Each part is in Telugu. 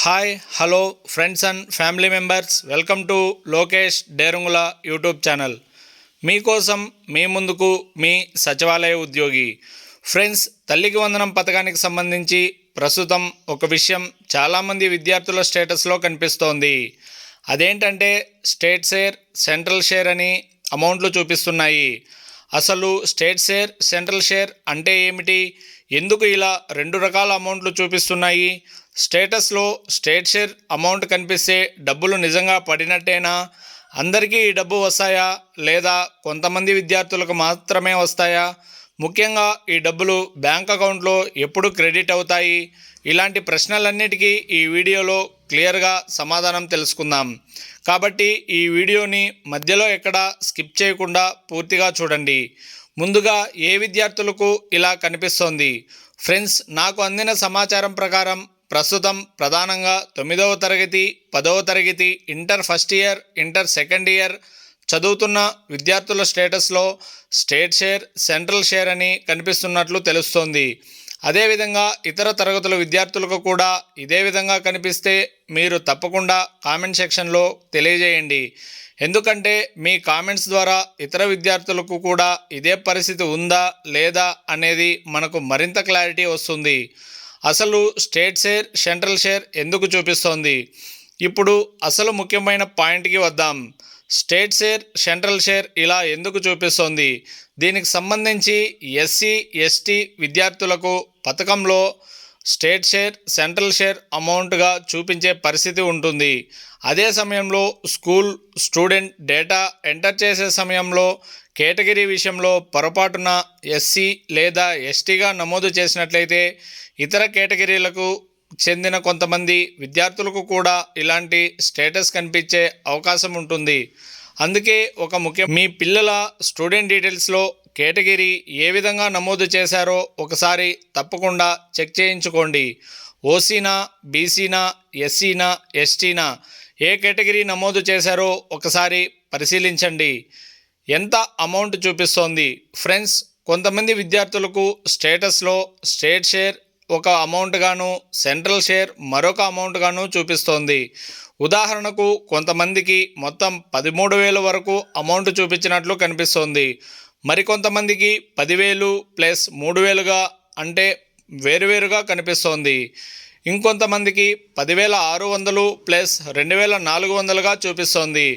Hi hello friends and family members, welcome to Lokesh Derangula YouTube channel. మీకోసం మీ ముందుకు మీ సచివాలయ ఉద్యోగి. ఫ్రెండ్స్, తల్లికి వందనం పథకానికి సంబంధించి ప్రస్తుతం ఒక విషయం చాలామంది విద్యార్థుల స్టేటస్లో కనిపిస్తోంది. అదేంటంటే స్టేట్ షేర్, సెంట్రల్ షేర్ అని అమౌంట్లు చూపిస్తున్నాయి. అసలు స్టేట్ షేర్, సెంట్రల్ షేర్ అంటే ఏమిటి? ఎందుకు ఇలా రెండు రకాల అమౌంట్లు చూపిస్తున్నాయి? స్టేటస్లో స్టేట్ షేర్ అమౌంట్ కనిపిస్తే డబ్బులు నిజంగా పడినట్టేనా? అందరికీ ఈ డబ్బు వస్తాయా, లేదా కొంతమంది విద్యార్థులకు మాత్రమే వస్తాయా? ముఖ్యంగా ఈ డబ్బులు బ్యాంక్ అకౌంట్లో ఎప్పుడు క్రెడిట్ అవుతాయి? ఇలాంటి ప్రశ్నలన్నిటికీ ఈ వీడియోలో క్లియర్గా సమాధానం తెలుసుకుందాం. కాబట్టి ఈ వీడియోని మధ్యలో ఎక్కడ స్కిప్ చేయకుండా పూర్తిగా చూడండి. ముందుగా ఏ విద్యార్థులకు ఇలా కనిపిస్తోంది? ఫ్రెండ్స్, నాకు అందిన సమాచారం ప్రకారం ప్రస్తుతం ప్రధానంగా 9వ తరగతి, 10వ తరగతి, inter first year, inter second year చదువుతున్న విద్యార్థుల స్టేటస్లో స్టేట్ షేర్, సెంట్రల్ షేర్ అని కనిపిస్తున్నట్లు తెలుస్తోంది. అదేవిధంగా ఇతర తరగతుల విద్యార్థులకు కూడా ఇదే విధంగా కనిపిస్తే మీరు తప్పకుండా కామెంట్ సెక్షన్లో తెలియజేయండి. ఎందుకంటే మీ కామెంట్స్ ద్వారా ఇతర విద్యార్థులకు కూడా ఇదే పరిస్థితి ఉందా లేదా అనేది మనకు మరింత క్లారిటీ వస్తుంది. అసలు స్టేట్ షేర్, సెంట్రల్ షేర్ ఎందుకు చూపిస్తోంది? ఇప్పుడు అసలు ముఖ్యమైన పాయింట్కి వద్దాం. స్టేట్ షేర్, సెంట్రల్ షేర్ ఇలా ఎందుకు చూపిస్తోంది? దీనికి సంబంధించి ఎస్సీ, ఎస్టీ విద్యార్థులకు పథకంలో స్టేట్ షేర్, సెంట్రల్ షేర్ అమౌంట్గా చూపించే పరిస్థితి ఉంటుంది. అదే సమయంలో స్టూడెంట్ డేటా ఎంటర్ చేసే సమయంలో కేటగిరీ విషయంలో పొరపాటున ఎస్సీ లేదా ఎస్టీగా నమోదు చేసినట్లయితే ఇతర కేటగిరీలకు చెందిన కొంతమంది విద్యార్థులకు కూడా ఇలాంటి స్టేటస్ కనిపించే అవకాశం ఉంటుంది. అందుకే మీ పిల్లల స్టూడెంట్ డీటెయిల్స్లో కేటగిరీ ఏ విధంగా నమోదు చేశారో ఒకసారి తప్పకుండా చెక్ చేయించుకోండి. ఓసీనా, బీసీనా, ఎస్సీనా, ఎస్టీనా, ఏ కేటగిరీ నమోదు చేశారో ఒకసారి పరిశీలించండి. ఎంత అమౌంట్ చూపిస్తోంది? ఫ్రెండ్స్, కొంతమంది విద్యార్థులకు స్టేటస్లో స్టేట్ షేర్ ఒక అమౌంట్ గాను, సెంట్రల్ షేర్ మరొక అమౌంట్ గాను చూపిస్తోంది. ఉదాహరణకు కొంతమందికి మొత్తం 13,000 వరకు అమౌంట్ చూపించినట్లు కనిపిస్తోంది. మరికొంతమందికి 10,000 ప్లస్ 3,000గా అంటే వేరువేరుగా కనిపిస్తోంది. ఇంకొంతమందికి 10,600 ప్లస్ 2,400గా చూపిస్తోంది.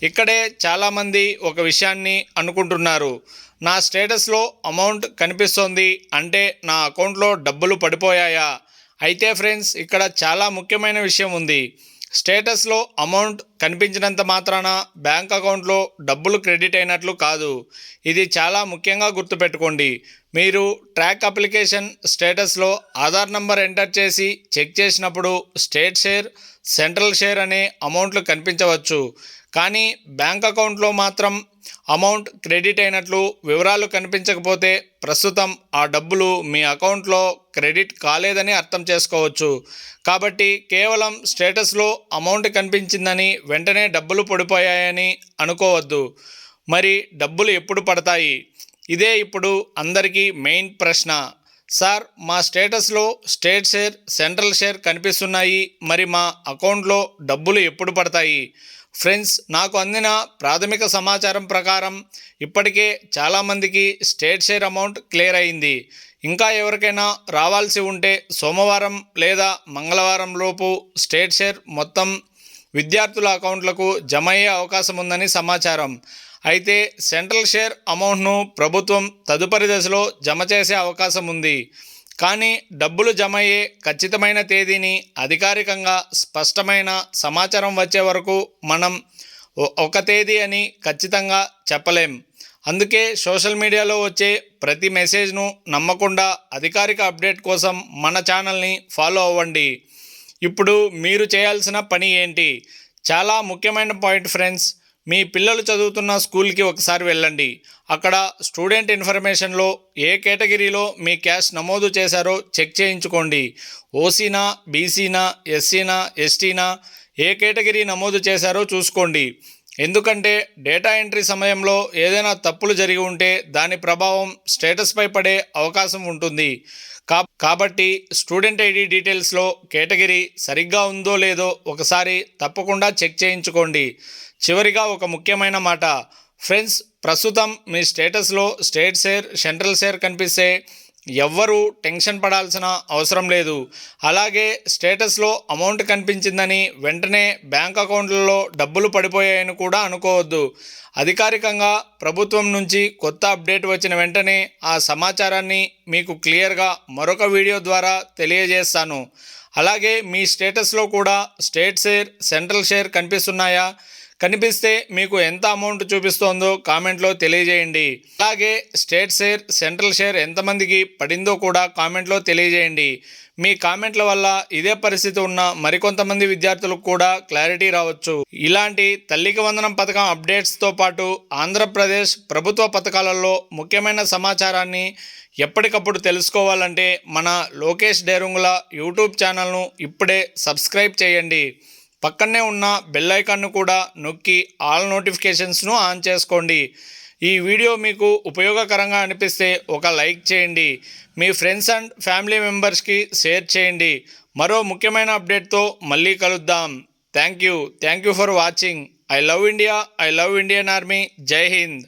ఇక్కడే చాలామంది ఒక విషయాన్ని అనుకుంటున్నారు, నా స్టేటస్లో అమౌంట్ కనిపిస్తోంది అంటే నా అకౌంట్లో డబ్బులు పడిపోయాయా? అయితే ఫ్రెండ్స్, ఇక్కడ చాలా ముఖ్యమైన విషయం ఉంది. స్టేటస్లో అమౌంట్ కనిపించినంత మాత్రాన బ్యాంక్ అకౌంట్లో డబ్బులు క్రెడిట్ అయినట్లు కాదు. ఇది చాలా ముఖ్యంగా గుర్తుపెట్టుకోండి. మీరు ట్రాక్ అప్లికేషన్ స్టేటస్లో ఆధార్ నంబర్ ఎంటర్ చేసి చెక్ చేసినప్పుడు స్టేట్ షేర్, సెంట్రల్ షేర్ అనే అమౌంట్లు కనిపించవచ్చు. కానీ బ్యాంక్ అకౌంట్లో మాత్రం అమౌంట్ క్రెడిట్ అయినట్లు వివరాలు కనిపించకపోతే ప్రస్తుతం ఆ డబ్బులు మీ అకౌంట్లో క్రెడిట్ కాలేదని అర్థం చేసుకోవచ్చు. కాబట్టి కేవలం స్టేటస్లో అమౌంట్ కనిపించిందని వెంటనే డబ్బులు పడిపోయాయని అనుకోవద్దు. మరి డబ్బులు ఎప్పుడు పడతాయి? ఇదే ఇప్పుడు అందరికీ మెయిన్ ప్రశ్న. సార్, మా స్టేటస్లో స్టేట్ షేర్, సెంట్రల్ షేర్ కనిపిస్తున్నాయి, మరి మా అకౌంట్లో డబ్బులు ఎప్పుడు పడతాయి? ఫ్రెండ్స్, నాకు అందిన ప్రాథమిక సమాచారం ప్రకారం ఇప్పటికే చాలామందికి స్టేట్ షేర్ అమౌంట్ క్లియర్ అయింది. ఇంకా ఎవరికైనా రావాల్సి ఉంటే సోమవారం లేదా మంగళవారం లోపు స్టేట్ షేర్ మొత్తం విద్యార్థుల అకౌంట్లకు జమ అయ్యే అవకాశం ఉందని సమాచారం. అయితే సెంట్రల్ షేర్ అమౌంట్ను ప్రభుత్వం తదుపరి దశలో జమ చేసే అవకాశం ఉంది. కానీ డబ్బులు జమ అయ్యే ఖచ్చితమైన తేదీని అధికారికంగా స్పష్టమైన సమాచారం వచ్చే వరకు మనం ఒక తేదీ అని ఖచ్చితంగా చెప్పలేం. అందుకే సోషల్ మీడియాలో వచ్చే ప్రతి మెసేజ్ను నమ్మకుండా అధికారిక అప్డేట్ కోసం మన ఛానల్ని ఫాలో అవ్వండి. ఇప్పుడు మీరు చేయాల్సిన పని ఏంటి? చాలా ముఖ్యమైన పాయింట్ ఫ్రెండ్స్. మీ పిల్లలు చదువుతున్న స్కూల్కి ఒకసారి వెళ్ళండి. అక్కడ స్టూడెంట్ ఇన్ఫర్మేషన్లో ఏ కేటగిరీలో మీ క్యాస్ట్ నమోదు చేశారో చెక్ చేయించుకోండి. ఓసీనా, బీసీనా, ఎస్సీనా, ఎస్టీనా, ఏ కేటగిరీ నమోదు చేశారో చూసుకోండి. ఎందుకంటే డేటా ఎంట్రీ సమయంలో ఏదైనా తప్పులు జరిగి ఉంటే దాని ప్రభావం స్టేటస్పై పడే అవకాశం ఉంటుంది. కాబట్టి స్టూడెంట్ ఐడి డీటెయిల్స్లో కేటగిరీ సరిగ్గా ఉందో లేదో ఒకసారి తప్పకుండా చెక్ చేయించుకోండి. చివరిగా ఒక ముఖ్యమైన మాట ఫ్రెండ్స్, ప్రస్తుతం మీ స్టేటస్లో స్టేట్ షేర్, సెంట్రల్ షేర్ కనిపిస్తే ఎవ్వరూ టెన్షన్ పడాల్సిన అవసరం లేదు. అలాగే స్టేటస్లో అమౌంట్ కనిపించిందని వెంటనే బ్యాంక్ అకౌంట్లలో డబ్బులు పడిపోయాయని కూడా అనుకోవద్దు. అధికారికంగా ప్రభుత్వం నుంచి కొత్త అప్డేట్ వచ్చిన వెంటనే ఆ సమాచారాన్ని మీకు క్లియర్గా మరొక వీడియో ద్వారా తెలియజేస్తాను. అలాగే మీ స్టేటస్లో కూడా స్టేట్ షేర్, సెంట్రల్ షేర్ కనిపిస్తున్నాయా? కనిపిస్తే మీకు ఎంత అమౌంట్ చూపిస్తోందో కామెంట్లో తెలియజేయండి. అలాగే స్టేట్ షేర్, సెంట్రల్ షేర్ ఎంతమందికి పడిందో కూడా కామెంట్లో తెలియజేయండి. మీ కామెంట్ల వల్ల ఇదే పరిస్థితి ఉన్న మరికొంతమంది విద్యార్థులకు కూడా క్లారిటీ రావచ్చు. ఇలాంటి తల్లికి వందనం పథకం అప్డేట్స్తో పాటు ఆంధ్రప్రదేశ్ ప్రభుత్వ పథకాలలో ముఖ్యమైన సమాచారాన్ని ఎప్పటికప్పుడు తెలుసుకోవాలంటే మన లోకేష్ డేరుంగుల యూట్యూబ్ ఛానల్ను ఇప్పుడే సబ్స్క్రైబ్ చేయండి. పక్కనే ఉన్న బెల్ ఐకాన్ను కూడా నొక్కి ఆల్ నోటిఫికేషన్స్ను ఆన్ చేసుకోండి. ఈ వీడియో మీకు ఉపయోగకరంగా అనిపిస్తే ఒక లైక్ చేయండి. మీ ఫ్రెండ్స్ అండ్ ఫ్యామిలీ మెంబర్స్కి షేర్ చేయండి. మరో ముఖ్యమైన అప్డేట్తో మళ్ళీ కలుద్దాం. Thank you for watching. I love India, I love Indian army. జై హింద్.